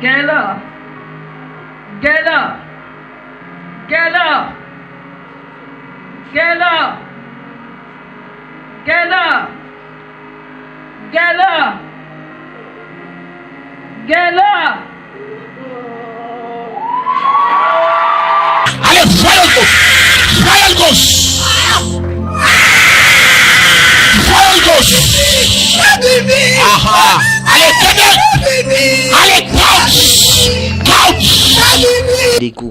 Get up. Get up. Get up. Get up. Get up. Get up. Get up. Allez, fire gauche. Fire gauche. Aha. Allez, tenez. Allez, couch.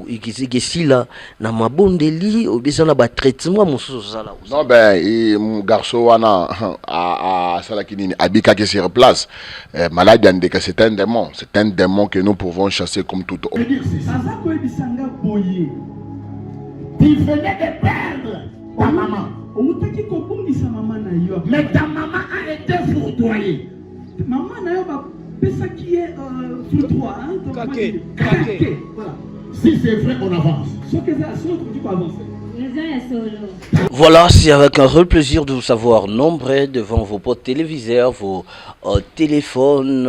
Ikisila na mabondeli obisa na ba traitement mususu sala. Non ben garçon wana a sala kinini abika qui se replace. Malade ande que c'est un démon que nous pouvons chasser comme tout autre. Tu venais de perdre ta maman. Mais ta maman a été foudroyée. Maman n'a pas ça qui est sur toi. Voilà. Si c'est vrai, on avance. Voilà, c'est avec un réel plaisir de vous savoir nombreux devant vos potes téléviseurs, vos téléphones,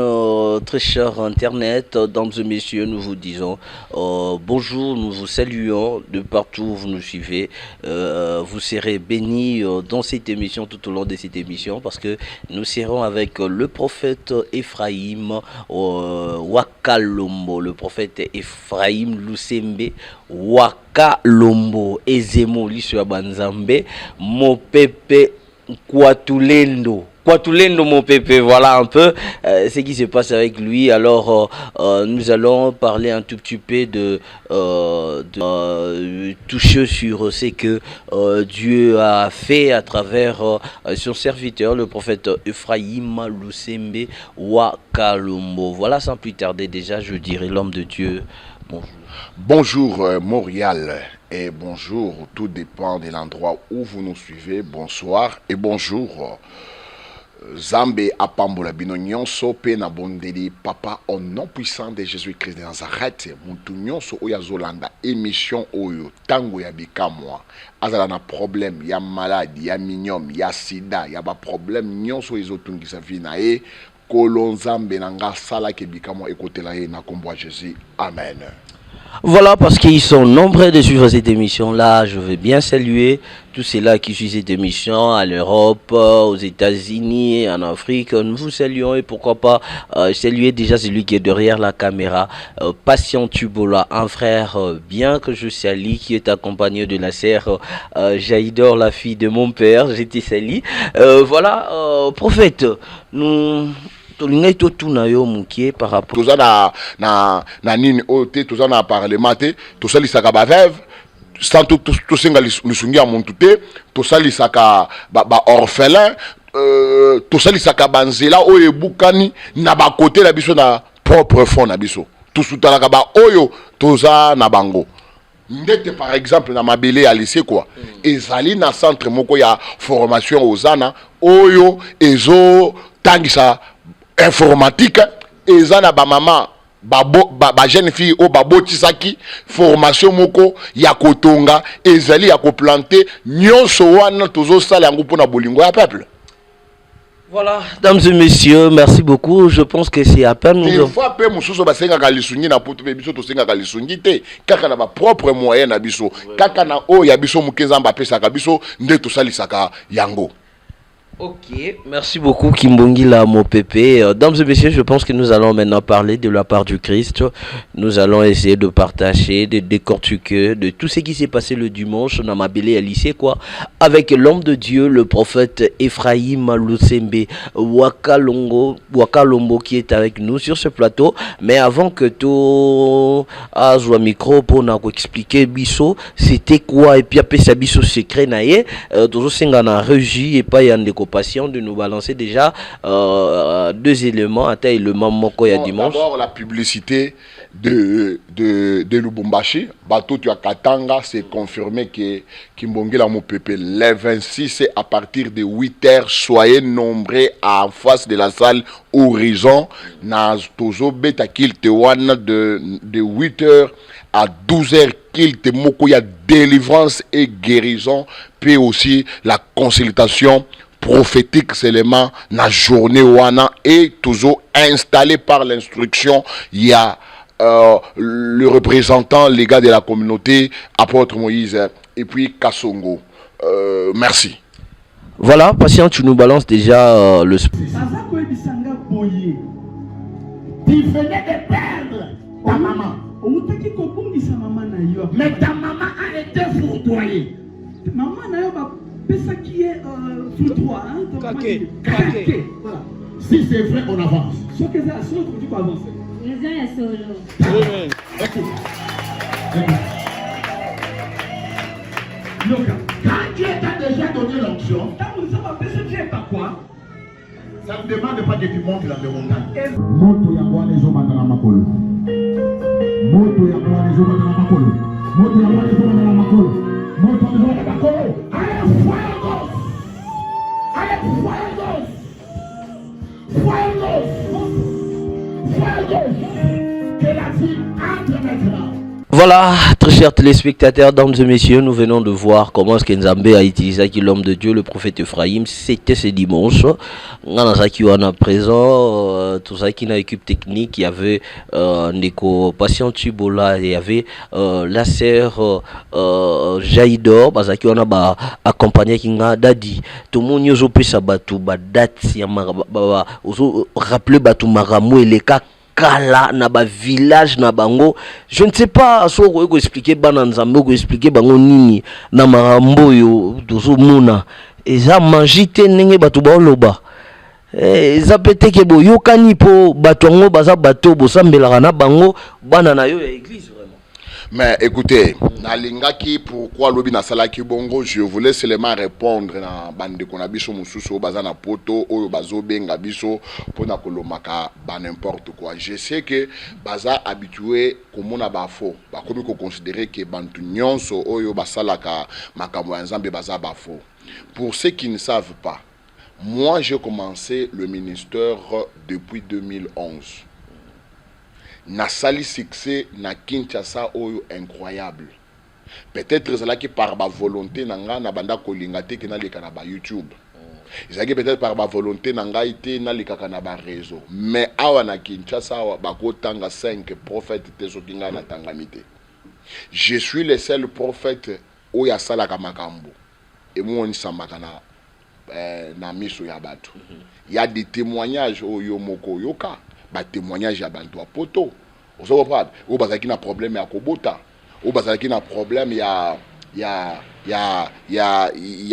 très chers Internet. Dames et messieurs, nous vous disons bonjour, nous vous saluons de partout où vous nous suivez. Vous serez bénis dans cette émission, tout au long de cette émission, parce que nous serons avec le prophète Ephraim Wakalombo, le prophète Ephraim Lusembe Wakalombo Ezemo Liswa Banzambe Mopepe Kwatulendo Mopepe, voilà un peu ce qui se passe avec lui. Alors nous allons parler un tout petit peu de toucher sur ce que Dieu a fait à travers son serviteur, le prophète Ephraim Lusembe Wakalombo. Voilà, sans plus tarder déjà, je dirais l'homme de Dieu. Bonjour. Bonjour Montréal et bonjour, tout dépend de l'endroit où vous nous suivez. Bonsoir et bonjour. Zambé apambola bino nyonso pe na bondeli papa au nom puissant de Jésus-Christ de Nazareth. Muntu nyonso oya zolanda émission oyo tango ya bikamwa azala na problème ya maladie ya minyom ya sida ya ba problème nyonso ezotungisa vina e kolonzambe nanga sala ke bikamwa ekotela ye na kombo ya Jésus. Amen. Voilà, parce qu'ils sont nombreux de suivre cette émission-là. Je veux bien saluer tous ceux-là qui suivent cette émission à l'Europe, aux États-Unis, en Afrique. Nous vous saluons et pourquoi pas saluer déjà celui qui est derrière la caméra, Patient Tubola, un frère bien que je salue, qui est accompagné de la sœur Jaïdor, la fille de mon père. J'étais sali. Voilà, prophète, nous... tolingai to tuna yo mukie par rapport toza na nini ote toza na parlement te tosali saka ba veuve sans tout senga lisungi ya muntu te tosali saka ba orphelin tosali saka banzela oyo ebukani na ba côté na biso na propre fond na biso tosutalaka ba oyo toza na bango ndete par exemple na mabele ya lycée quoi ezali na centre moko ya formation ozana oyo ezo tangisa informatique ezana ba mama ba jeune fille o babotisaki formation moko ya kotonga ezali ya koplanter nyonso wana tozo sala yango pona bolingo ya peuple. Voilà, dames et messieurs, merci beaucoup. Je pense que c'est à peine nous. Des fois, peu mususu basenga kalisungi na poto be biso to senga kalisungi te. Kaka na ba propre moyen na biso. Kaka na o ya biso mukenza mbapesa ka biso nde to salisaka yango. Ok, merci beaucoup Kimbongila Mopepe. Dames et messieurs, je pense que nous allons maintenant parler de la part du Christ. Nous allons essayer de partager, de décortiquer de tout ce qui s'est passé le dimanche dans ma belle lycée quoi, avec l'homme de Dieu, le prophète Ephraim Lusembe Wakalombo qui est avec nous sur ce plateau. Mais avant que tout azwa micro pour nous expliquer biso, c'était quoi et puis après ça biso secret naie, toujours singa na régie et pas yande patient de nous balancer déjà deux éléments à taille le moko ya dimanche. D'abord la publicité de Lubumbashi, bateau tu as Katanga, c'est confirmé que Kimbongela Mopepe les 26 à partir de 8h soyez nombreux en face de la salle Horizon na tozo beta kilte wana de 8h à 12h kilte moko ya délivrance et guérison puis aussi la consultation prophétique seulement na journée wana et toujours installé par l'instruction il y a le représentant légal de la communauté, apôtre Moïse, et puis Kassongo. Merci. Voilà, patient, tu nous balances déjà le... Tu venais de perdre ta maman. Mais ta maman a été foudroyée. Maman n'a pas ça qui est foudroie. Voilà. Si c'est vrai, on avance. Ce que ça, ce que tu peux avancer. Écoute. Quand Dieu t'a déjà donné l'onction, ça ne demande pas que tu montes dans les montagnes. Moto ya kwa les hommes dans la makolo. Moto ya kwa les hommes dans la makolo. Moto ya kwa les hommes dans la makolo. Moto ya kwa les hommes dans la makolo. Allez, fuego! Allez, fuego! Fuego! Que la vie entre maintenant. Voilà, très chers téléspectateurs, dames et messieurs, nous venons de voir comment est-ce que Nzambe a utilisé l'homme de Dieu, le prophète Ephraim. C'était ce dimanche. On a présent, tout ça qui n'a équipe technique, il y avait Neko Patient Tubola, il y avait la sœur Jaïdor, parce qu'on a accompagné qui n'a dadi. Tout le monde nous a pu sabatou, date, rappeler batou maramou et les cas. Kala na ba village na bango, je ne sais pas so ko expliquer bana Nzambe ko expliquer bango nini na marambo yo dozo muna eza manjite ndenge batu ba loba eza pete ke bo yokani po batu ngo baza bato bo sambelaka na bango bana na yo ya église vraiment. Mais écoutez, nalingaki pourquoi lobi na salaki bongo, je voulais seulement répondre na bande ko na biso mususu baza na poto oyo bazo benga biso pona kolomaka ba n'importe quoi. Je sais que baza habitué komona ba faux, ba komi ko considérer que bantu nyonso oyo basalaka makambo ya Nzambe baza ba faux. Pour ceux qui ne savent pas, moi j'ai commencé le ministère depuis 2011. Nasali succès na Kinshasa oyo incroyable. Peut-être c'est là qui par ma volonté nanga na banda kolingate ki na leka na ba YouTube. C'est peut-être par ma volonté nanga ite na leka na ba réseau. Mais awa na Kinshasa ba ko tanga 5 prophètes te sokinga na tangamite. Je suis le seul prophète oyo asala ka makambo. Et moi on sambaka na miso ya batu. Il y a des témoignages oyo moko yoka. Ba témoignage ya bantu a poto. Vous comprenez? Ou bazaki na problème ya kobota. Ou bazaki na problème ya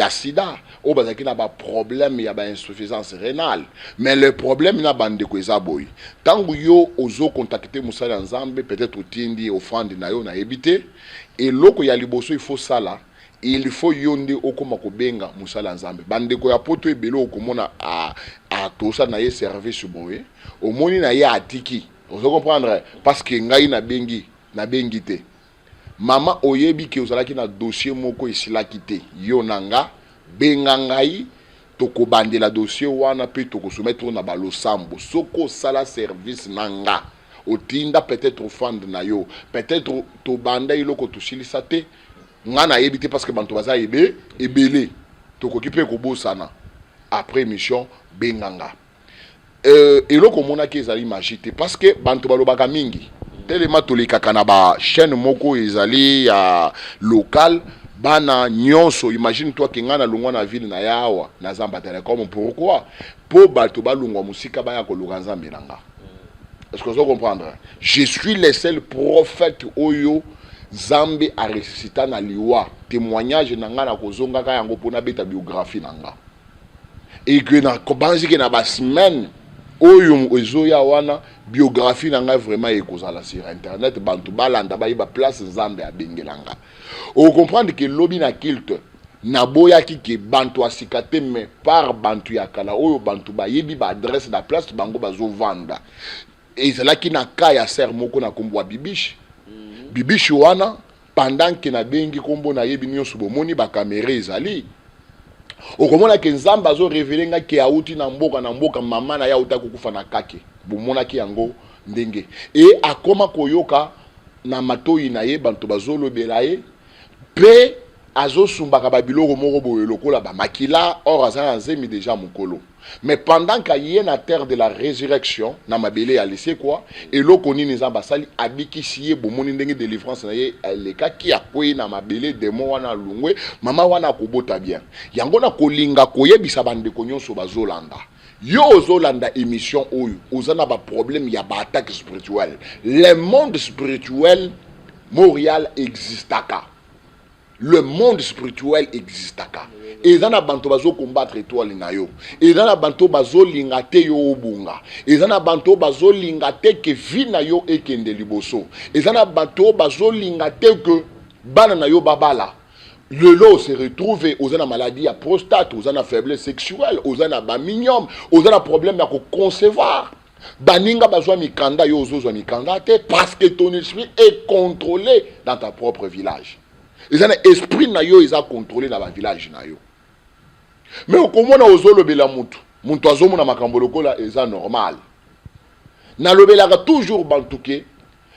sida. Ou bazaki na ba problème ya ba insuffisance rénale. Mais le problème na bande ko ezaboy. Tangu yo ozo contacter Musala Nzambe peut-être otindi offrande na yo na ebité et loko ya liboso il faut ça là. Il faut yonde okoma kobenga Musala Nzambe. Bande ko ya poto ebelo okomona a tosa na ye service boye. Au moni na ye atiki. Vous comprendre parce que ngai na bengi te. Mama oyebi ke ozalaki na dossier moko isilaki te. Yo nanga benga ngai toko bandela dossier wana pe toko soumettre na balosambo. Soko sala service nanga. Otinda peut-être offrande na yo. Peut-être to banda iloko tusilisa te. Nga na yebite parce que banto baza ebele toko kipe ko bosana après mission benganga et loko mona ki ezali magité parce que banto balobaka mingi tellement tolikaka na ba chaîne moko ezali ya local bana nyonso. Imagine toi que nga na longwa na ville na yawa na Zamba Telecom. Pourquoi? Po bato balongwa musika baya ko luka Nzambe nanga. Est-ce que vous comprenez? Je suis le seul prophète oyo Zambe a ressuscité na liwa. Témoignage nanga na kozonga ka yango pona beta biographie nanga. Et que na kobanzi ke na ba semaine oyo ezoya wana biographie nanga vraiment ekozala sur internet bantu balanda ba iba place Zambe a bengelanga. On comprendre que lobby na kilte na boya ki ke bantu asikate mais par bantu ya kala oyo bantu ba yebi ba adresse da place bango bazo vanda. Et c'est là qui na kaya ser moko na kombo bibiche. Bibiche wana pendant que na bengi kombo na yebi nyoso bomoni ba caméra ezali. Okomona ke Nzambe azo révéler nga ke auti na mboka mama na ya uta kukufa na kake. Bomona ki yango ndenge. Et akoma koyoka na matoyi na ye bantu bazolo belaye pe azo sumbaka babiloko moko boye lokola ba makila or azana nzemi déjà mukolo. Mais pendant qu'il y a na terre de la résurrection na mabele ya lycée quoi et loko nini nzamba sali abiki siye bomoni ndenge délivrance na ye leka ki akoyi na mabele demo wana lungwe mama wana kobota bien yango na kolinga koyebisa bandeko nyonso bazolanda yo ozolanda émission oyo ozana ba problème ya ba attaque spirituelle le monde spirituel Montréal existaka. Le monde spirituel existaka. Et dans la banto bazo combattre étoile na yo. Et dans la banto bazo lingate yo obunga. Et dans la banto bazo lingate que vie na yo ekende liboso. Et dans la banto bazo lingate que bana na yo babala. Le lot se retrouve aux ana maladie à prostate, aux ana faiblesse sexuelle, aux ana baminium, aux ana problème à concevoir. Baninga bazwa mikanda yo ozo mikanda te parce que ton esprit est contrôlé dans ta propre village. Les esprit na yo ils a contrôlé dans la village na yo. Mais comment na ozo lobela mutu, mutu azomo na makambo lokola eza normal. Na lobela toujours bantuke,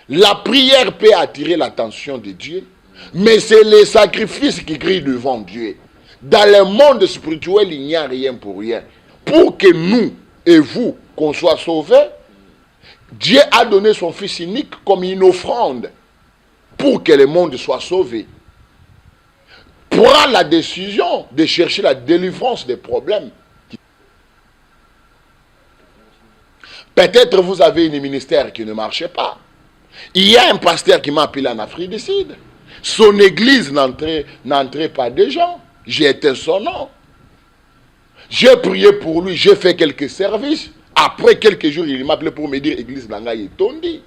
la prière peut attirer l'attention de Dieu, mais c'est le sacrifice qui crie devant Dieu. Dans le monde spirituel, il n'y a rien pour rien. Pour que nous et vous qu'on soit sauvés, Dieu a donné son Fils unique comme une offrande pour que le monde soit sauvé. Prends la décision de chercher la délivrance des problèmes. Peut-être vous avez un ministère qui ne marchait pas. Il y a un pasteur qui m'a appelé en Afrique du Sud. Son église n'entrait pas de gens. J'ai été son nom. J'ai prié pour lui, j'ai fait quelques services. Après quelques jours, il m'a appelé pour me dire église Nanga est tondi.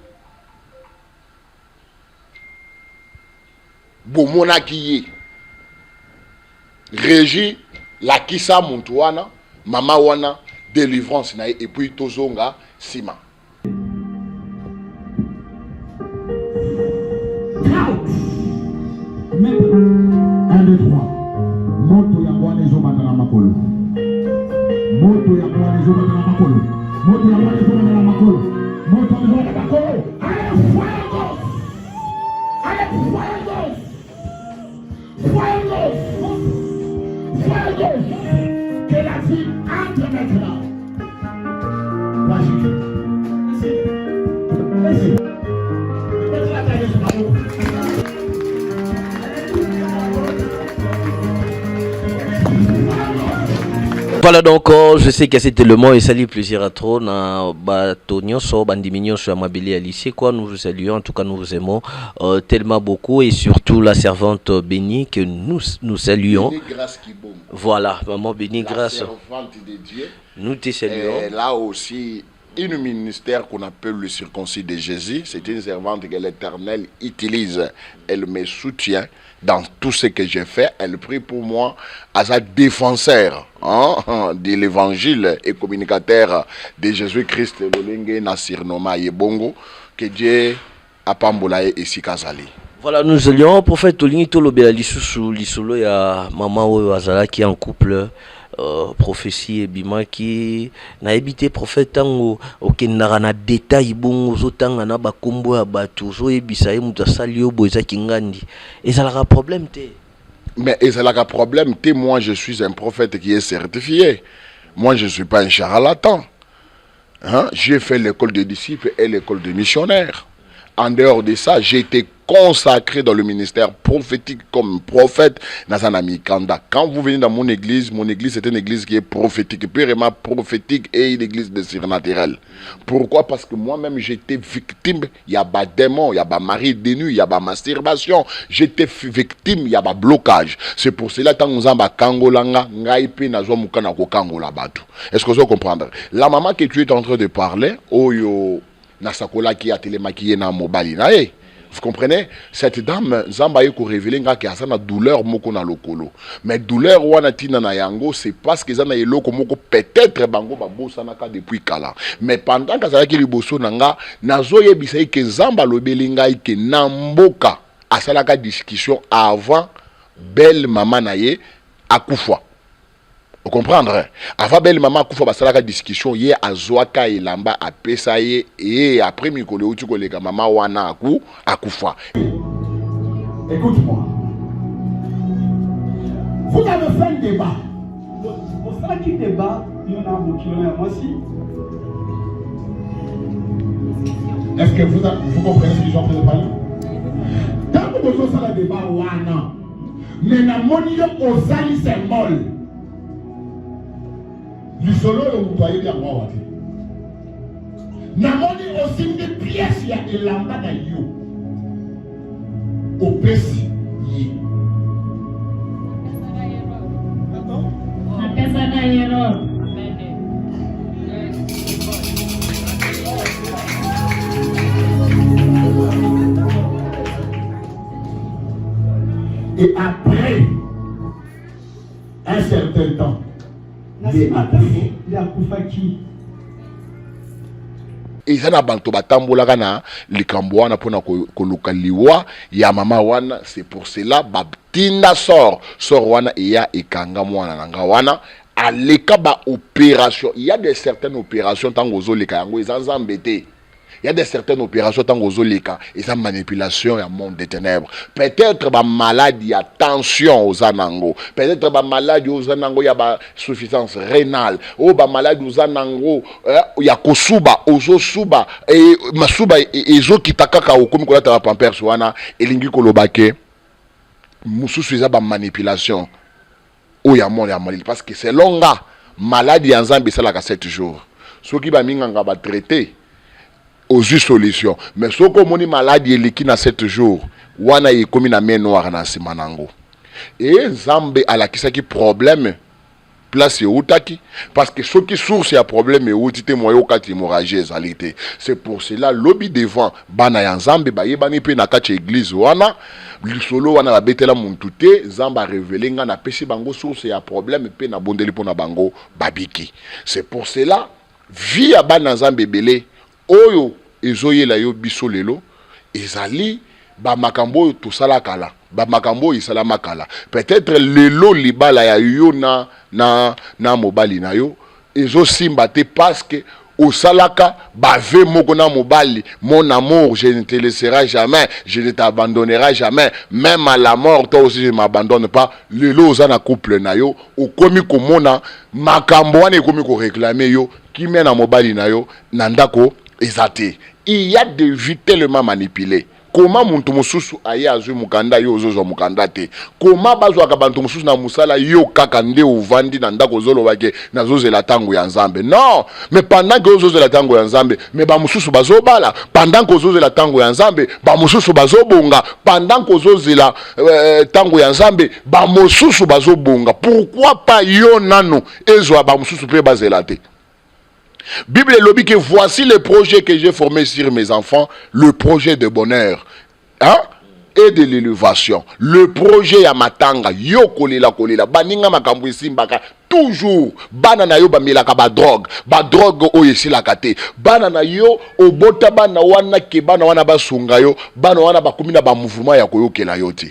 Bomona kiye. Régie, la kisa montuana, mama wana, délivrance na et puis tozonga sima. 1, 2, 3. Moto ya bwana ezobanda na makolo. Moto ya bwana ezobanda na makolo. Moto ya bwana ezobanda na makolo. Moto ya bwana ezobanda na makolo. Allez, fuego! Fuego! Fuego! Que la vie entre maintenant. Vas-y. Vas-y. Mettez la taille sur la roue. Voilà donc, je sais que c'était le mot et salut plaisir à trop na batonio so bandimignon sur Mabili Alice quoi, nous vous saluons, en tout cas nous vous aimons tellement beaucoup et surtout la servante bénie que nous saluons. Béni grâce qui bombe. Voilà, maman bénie grâce. La servante de Dieu. Nous te saluons. Et là aussi, une ministère qu'on appelle le circoncis de Jésus, c'est une servante que l'Éternel utilise. Elle me soutient dans tout ce que j'ai fait. Elle prie pour moi as un défenseur de l'évangile et communicateur de Jésus-Christ. Que Dieu a pambolaye et sikazali. Voilà, nous saluons prophète Olingi Tolobela Lisusu Lisolo ya maman Oyo Azala qui est en couple. Prophétie et bimaki na ebité prophète tango okendaka na détail bongo zotanga na bakombo ya bato zo ebisa ye mutu asali yo boza kingandi ezalaka problème te. Mais ezalaka problème te, moi je suis un prophète qui est certifié. Moi je ne suis pas un charlatan. J'ai fait l'école de disciples et l'école de missionnaires. En dehors de ça, j'ai été consacré dans le ministère prophétique comme prophète dans un ami Kanda. Quand vous venez dans mon église c'est une église qui est prophétique, purement prophétique et une église de surnaturel. Pourquoi? Parce que moi-même j'étais victime, il y a des démons, il y a des maris de nuit, il y a des masturbation. J'étais victime, il y a des blocages. C'est pour cela que nous avons kangolanga, ngaipe na mukana ko kangola batu. Est-ce que vous comprenez? La maman que tu es en train de parler, oyo nasakola qui a télémaquillé na mobile na e. Vous comprenez? Cette dame, Zamba yeko révélé qu'il y a une douleur moko na lokolo. Mais douleur wana tina na yango, c'est parce que zana yeloko moko peut-être bango babosa naka depuis kala. Mais pendant que zaki liboso nanga, nazo yebisa ke Zamba lobelinga ke namboka asalaka discussion avant belle maman na ye akufa. Vous comprenez? Avant belle maman akufa basalaka discussion ye azwaka elamba apesa ye et après mikole uti koleka maman wana akufa. Écoute-moi. Vous avez fait un débat. Pour ça qui débat, il y en a beaucoup, moi aussi. Est-ce que vous comprenez ce que je suis en train de parler? Tant que vous avez le débat, wana. Mais la monnaie au sali symbole. Le solo est vous voyez bien moi. La monnaie aussi des pièces, il y a des lambada yo. Au pessi. Et après un certain temps, il a Koufaki. eza na bantu batambolaka na likambo wana mpona koluka liwa ya mama wana. C'est pour cela batinda sort wana eya ekanga mwana nanga wana aleka ba opération. Il y a des certaines opérations tango zoleka yango eza nzambe te. Il y a des certaines opérations tango zoleka eza manipulation ya monde des ténèbres. Peut-être ba maladie ya tension aux anango, peut-être ba maladie aux anango ya ba suffisance rénale, ou ba maladie aux anango ya kosuba ozo suba et masuba ezo kitakaka okomi kolata ba pampers wana elingi kolobake mususu eza ba manipulation o ya monde ya malili parce que c'est longa maladie ya nzambe salaka 7 jours soki ba minganga ba traiter aux solutions. Mais ce que mon maladie est liquide à 7 jours, wana est comme une main noire dans ce manango. Et Zambé a la qui problème place utaki parce que ce qui source ya problème est outité moyo kati hémorragie zalité. C'est pour cela lobby devant bana ya Zambé ba yebani pe na kati église wana lisolo wana ba betela muntute Zamba révélé nga na pesi bango source ya problème pe na bondeli pona bango babiki. C'est pour cela via bana Zambé belé oyo ezoyela yo biso lelo ezali ba makambo to sala kala ba makambo isala makala peut-être lelo libala ya yo na mobali na yo ezo simba te parce que au salaka ba ve moko na mobali mon amour je ne te laisserai jamais, je ne t'abandonnerai jamais, même à la mort toi aussi je m'abandonne pas. Lelo za na couple na yo o komi ko mona makambo wana komi ko réclamer yo ki mena mobali na yo nandako ezate. Il y a des vies tellement manipulées. Comment muntu mususu aye azui mukanda yo ozozo mukanda te? Comment bazwa ka bantu mususu na musala yo kaka nde uvandi na ndako zolo wake na zoze la tango ya nzambe? Non, mais pendant que ozoze la tango ya nzambe, mais ba mususu bazobala, pendant que ozoze la tango ya nzambe, ba mususu bazobonga, pendant que ozoze la tango ya nzambe, ba mususu bazobonga. Pourquoi pas yo nano ezwa ba mususu pe bazela te? Bible lobby que voici le projet que j'ai formé sur mes enfants, le projet de bonheur, hein, et de l'élévation, le projet ya matanga yo kolela baninga makambo isimbaka toujours banana yo bamelaka ba drogue oyo esilaka te, banana yo obota bana wana ke bana wana basunga yo, bana wana bakomi na ba mouvement ya koyokela yo te.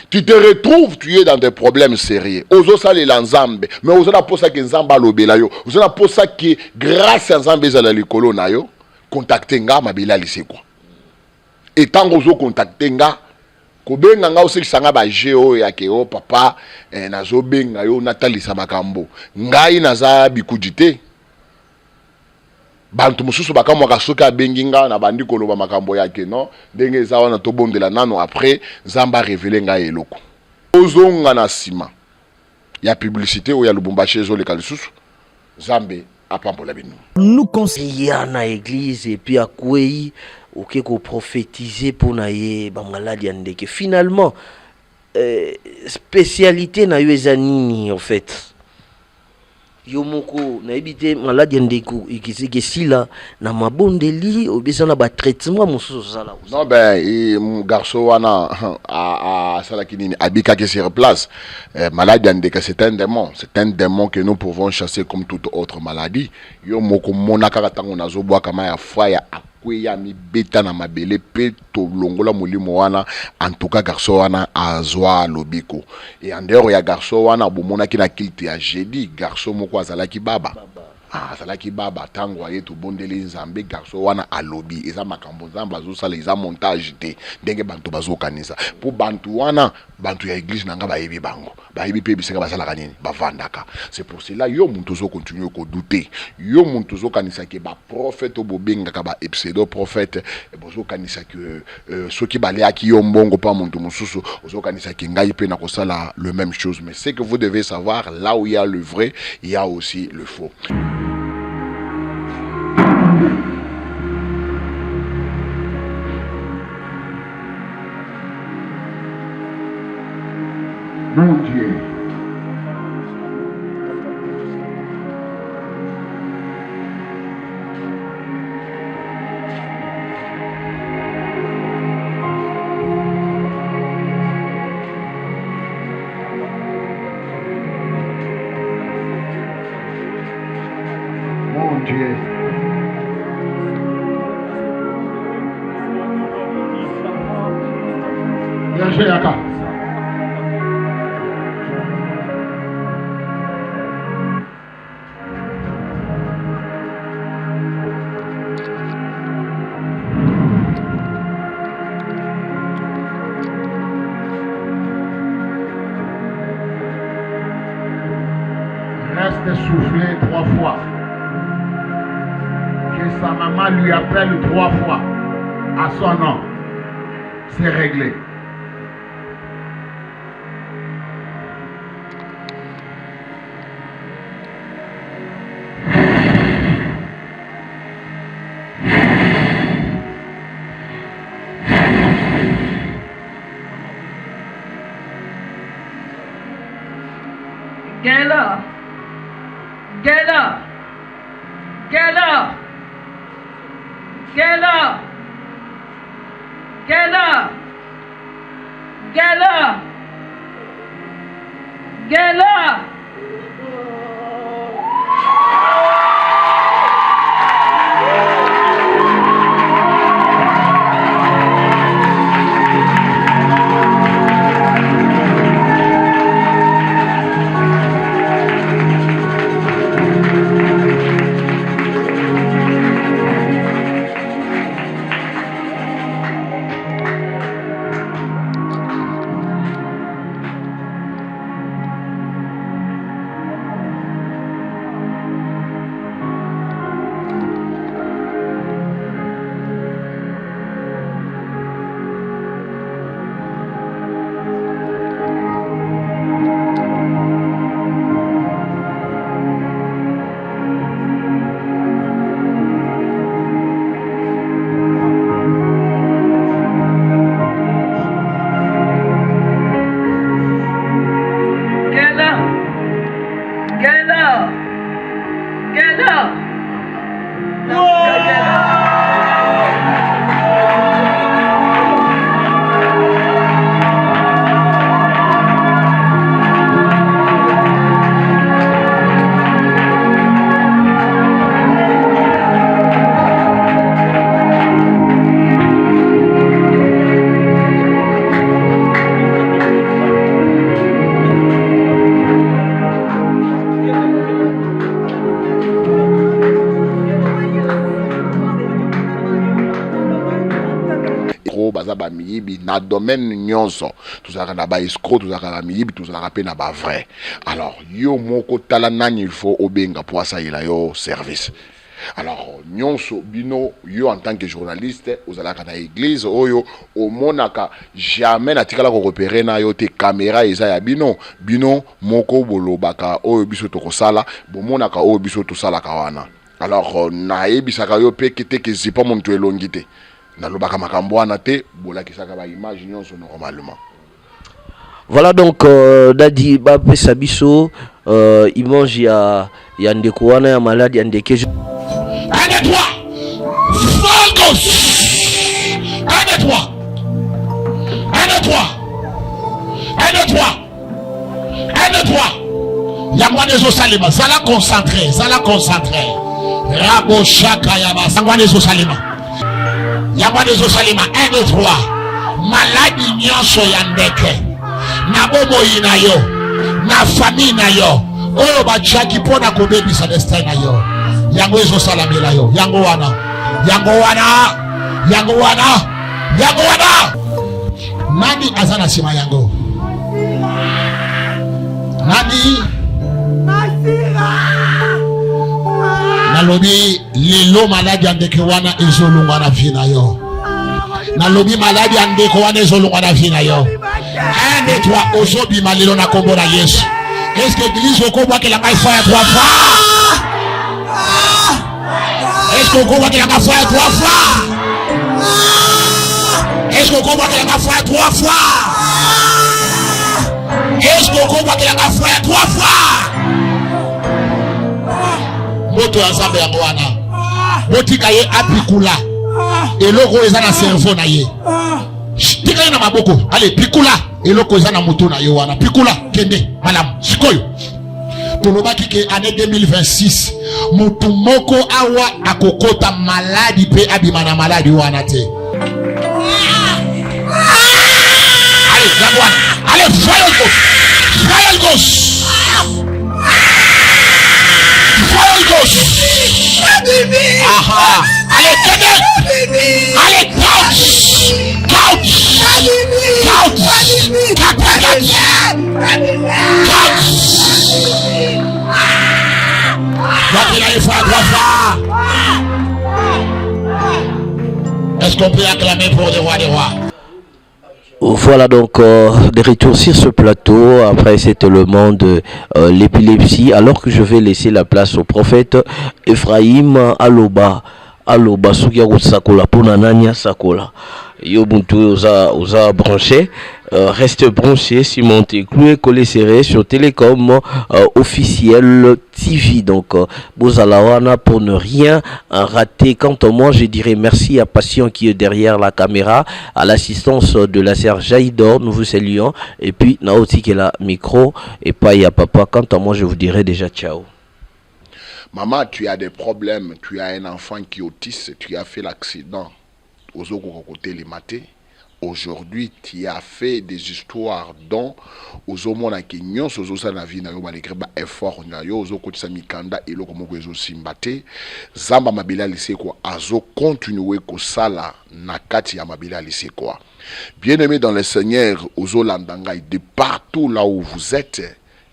Tu te retrouves, tu es dans des problèmes sérieux. Ozo sali la nzambe, mais ozo na posa ke nzamba lobela yo. Ozo na posa ke grâce à nzambe za la likolo na yo, contacter nga mabela liseko. Et tant ozo contacter nga, ko benga nga osi sanga ba geo ya ke o papa nazo benga yo natalisa makambo. Ngai naza bikudite. Bantu mususu bakamwa soka benginga na bandi koloba makambo yake non ndenge za wana to bondela nano après Zamba révélé nga eloko ozonga na sima ya publicité o ya Lubumbashi ezo le kalisusu Zambe apambola bino nous conseillons na église et puis à kwei oké ko prophétiser pour na ye ba maladi ya ndeke finalement spécialité na yo ezanini en fait Yomoko na ebite maladi ndeko ikisike sila na mabondeli obisa na ba traitement mususu sala. Non ben garçon wana a sala kinini abika qui sur place. Maladie ndeka c'est un démon que nous pouvons chasser comme toute autre maladie. Yomoko monaka tango nazobwa kama ya faya ya mi beta na mabele pe to longola molimo wana en tout cas garçon wana azwa lobiko et en dehors ya garçon wana bomona ki na kilte ya jeudi garçon moko azala ki baba ah azalaki baba tango aye tobondeli nzambe garso wana alobi eza makambo nzambe azosala eza montage te ndenge bantu bazokanisa po bantu wana bantu ya église nanga bayebi bango bayebi pe bisika basalaka nini bavandaka. C'est pour cela yo muntu zo continue ko douter yo muntu zo kanisa ke ba prophète obobengaka ba pseudo prophète bozo kanisa ke soki baleaki yo mbongo pa muntu mususu ozo kanisa ke ngai pe na kosala le même chose. Mais c'est que vous devez savoir, là où il y a le vrai, il y a aussi le faux. Mon Dieu. Mon Dieu. Bien joué, Yaka. Reste soufflé 3 fois. Que sa maman lui appelle 3 fois à son nom. C'est réglé. Get up. Get up. Get up. Get up. Get up. Get up. Get up. Na domaine nyonso tuzaka na ba escroc tuzaka na miyibi tuzaka pe na ba vrai. Alors yo moko tala nani il faut obenga pour asaila yo service. Alors nyonso bino yo en tant que journaliste ozalaka na église oyo omonaka jamais na tikala ko repérer na yo te caméra eza ya bino moko bolobaka oyo biso tokosala bomonaka oyo biso tosalaka wana. Alors na ebisaka yo pe kete ke zipa monto elongite nalobaka makambo wana te bolakisaka ba image nyonso normalement. Voilà donc Dadi Bape Sabiso image ya ndeko wana ya malade ya ndeke. 1 et 3 Falcos 1 et 3 1 et 3 1 et 3 1 et 3 Yamwanezo Salima zala concentré Rabo Shaka Yaba Sangwanezo Salima Yamwanezo Salima 1 et 3 maladi nyonso ya ndeke na bobo inayo na famille na yo oyo bachaki pona kobebisa destin na yo yango ezo salamela yo yango wana nani azana sima yango nani nalobi lelo maladi andeke wana ezolungwa na vie na yo nalobi maladi andeko wana ezolungwa na vie na yo 1 2 3 ozobima lelo na kombo na Yesu. Est-ce que l'église au combat qu'elle a pas fait à 3 fois? Est-ce qu'au combat qu'elle a pas fait à 3 fois? Est-ce qu'au combat qu'elle a pas fait à 3 fois? Est-ce qu'au combat qu'elle a pas fait à 3 fois? Moto ya Nzambe ya mwana. Botika ye apikula. Eloko eza na cerveau na ye. Tika na maboko. Allez, pikula. Eloko eza na moto na yo wana. Pikula kende malam sikoyo. Tolobaki ke année 2026 moto moko awa akokota maladi pe abima na maladi wana te. Allez, Gabouane. Allez, fire ghost. Fire ghost. Fire ghost. Aha. Allez, kende. Allez, couch. Couch. Couch. Est-ce qu'on peut acclamer pour le roi des rois? Voilà donc des retours sur ce plateau. Après c'était le monde de l'épilepsie. Alors que je vais laisser la place au prophète Ephraim Aloba Sugia Sakola Ponanania Sakola. Yobuntu osa branché. Reste branché si monté cloué collé serré sur Télécom officiel TV. Donc Bozalawana pour ne rien rater. Quant à moi, je dirais merci à Patient qui est derrière la caméra, à l'assistance de la sœur Jaïdor, nous vous saluons. Et puis Naoti qui est là micro et pas ya papa. Quant à moi, je vous dirais déjà ciao. Maman, tu as des problèmes, tu as un enfant qui est autiste, tu as fait l'accident aux côté les matés. Aujourd'hui, tu as fait des histoires dont aux hommes qui n'ont pas la vie, malgré effort, aux côté Samikanda et le comme ils simbate. Zamba mabila lycée quoi, azo continuer ko sala nakati ya mabila lycée quoi. Bien-aimés dans le Seigneur, aux Olandanga de partout là où vous êtes,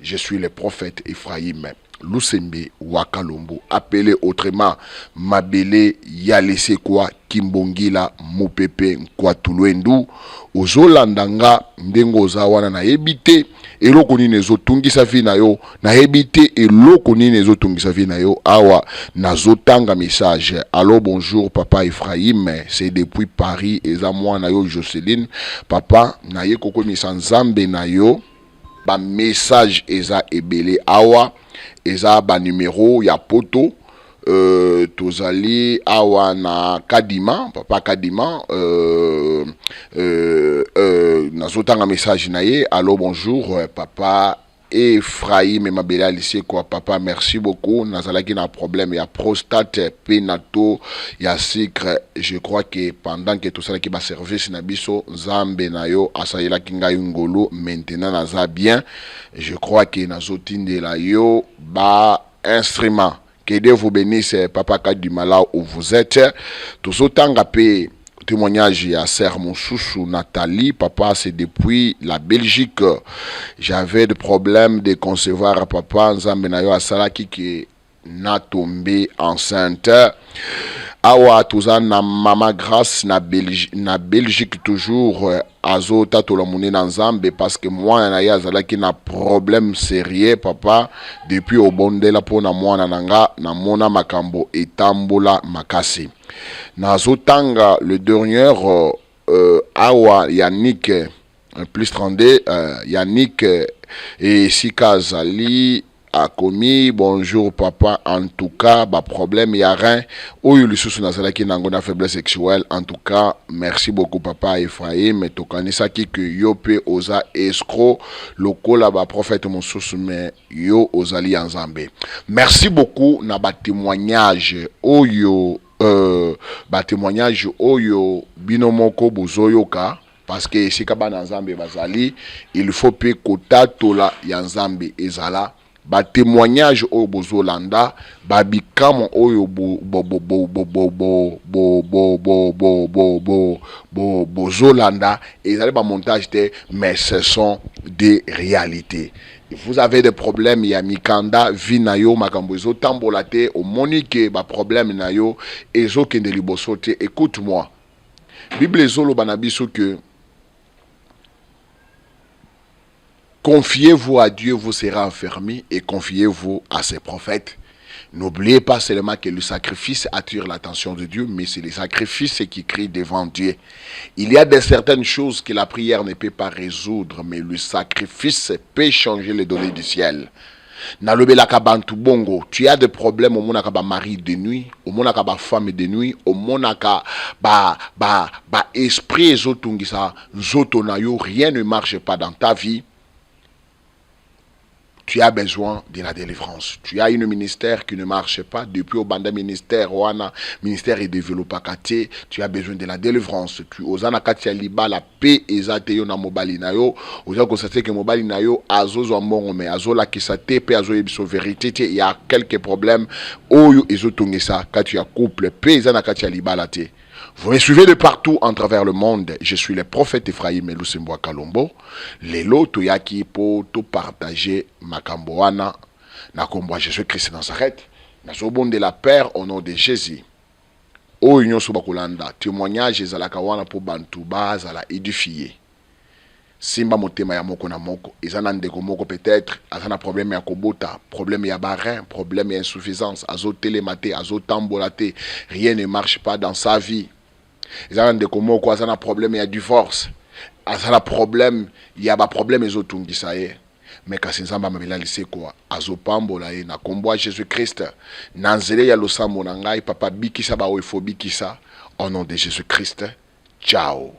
je suis le prophète Ephraim Lusembe Wakalombo, appelé autrement Mabele Yalese kwa Kimbongila Mopepe kwa Tulwendu ozolandanga ndengo zawana na ebite eloko nini ezotungisa vi na yo na ebite eloko nini ezotungisa vi na yo awa nazotanga message. Allô, bonjour papa Ephraim, c'est depuis Paris eza mwana yo Jocelyne papa na ye koko misanzambe na yo ba message eza ebele awa eza ba numéro ya poto tozali awa na Kadima papa Kadima nazotanga message na ye. Allô, bonjour papa Ephraim et Mabela lycée quoi papa, merci beaucoup. Nazalaki na problème ya prostate penato ya sucre. Je crois que pendant que tout ça qui va service na biso Zambe na yo asayela kinga ngolo maintenant naza bien. Je crois que nazotinde la yo ba instrument. Que Dieu vous bénisse papa Kadima là où vous êtes. Tout autant pe témoignage à Sœur Moussoussou Nathalie, papa c'est depuis la Belgique. J'avais des problèmes de concevoir papa Nzambenayo Asalaki qui n'a tombé enceinte. Awa toza na mama grâce na Belgique toujours azo tatola mune na Nzambe parce que moi na ya azalaki na problème sérieux papa depuis au bondela pona mwana nanga na mona makambo etambola makasi. Nazotanga le dernier awa Yannick plus 32 Yannick et Sika Zali a commis. Bonjour papa, en tout cas ba problème ya rien ou le sous nazala ki nangona faiblesse sexuelle. En tout cas merci beaucoup papa Ephraim et tokanisa ki que yo pe oza escroc lokola ba prophète Moussoussou mais yo ozali Nzambe. Merci beaucoup na ba témoignage oyo ba témoignage oyo binomoko bozoyoka parce que si kaba na Nzambe bazali il faut pe kota tola ya Nzambe ezala ba témoignage oyo bozolanda ba bikamo oyo bozolanda ezali ba montage te, mais ce sont des réalités. Vous avez des problèmes ya mikanda vi na yo makambo ezo tambola te omoni ke ba problème na yo ezo kende liboso te. Écoute-moi, Bible ezoloba na biso que confiez-vous à Dieu, vous serez enfermé, et confiez-vous à ses prophètes. N'oubliez pas seulement que le sacrifice attire l'attention de Dieu, mais c'est le sacrifice qui crie devant Dieu. Il y a de certaines choses que la prière ne peut pas résoudre, mais le sacrifice peut changer les données du ciel. Nalobelaka bantu bongo, tu as des problèmes au monaka ba mari de nuit, au monaka ba femme de nuit, au monaka ba esprit zotungisa zoto na yo, rien ne marche pas dans ta vie. Tu as besoin de la délivrance. Tu as un ministère qui ne marche pas. Depuis au banda ministère, ministère et développé kate, tu as besoin de la délivrance. Tu osana katia liba la paix ezate yo na mobali na yo. Oza constater que mobali na yo azozo mbongo mais azola kisate pe azo yebiso vérité. Il y a quelques problèmes. Oyo ezotongesa katia couple pe ezana katia liba la te. Vous me suivez de partout en travers le monde. Je suis le prophète Ephraim Elusemboa Kalombo. Lelo toyaki po to partager makambo wana na kombo Jésus-Christ Nazareth. Na sobonde la Père au nom de Jésus. O union sobakolanda témoignage ezalaka wana po bantu bazala édifié. Simba motema ya moko na moko, ezana ndeko moko peut-être, azana problème ya kobota, problème ya barin, problème ya insuffisance, azo télématé, azo tambolate, rien ne marche pas dans sa vie. Ezana ndeko moko azana problème ya divorce, azana problème, ya ba problème ezotungisa ye. Mais kasi nzamba mabela liseko azo pambola ye na kombo Jésus-Christ, na nzele ya losambo na ngai papa bikisa ba oyo fo bikisa au nom de Jésus-Christ. Ciao.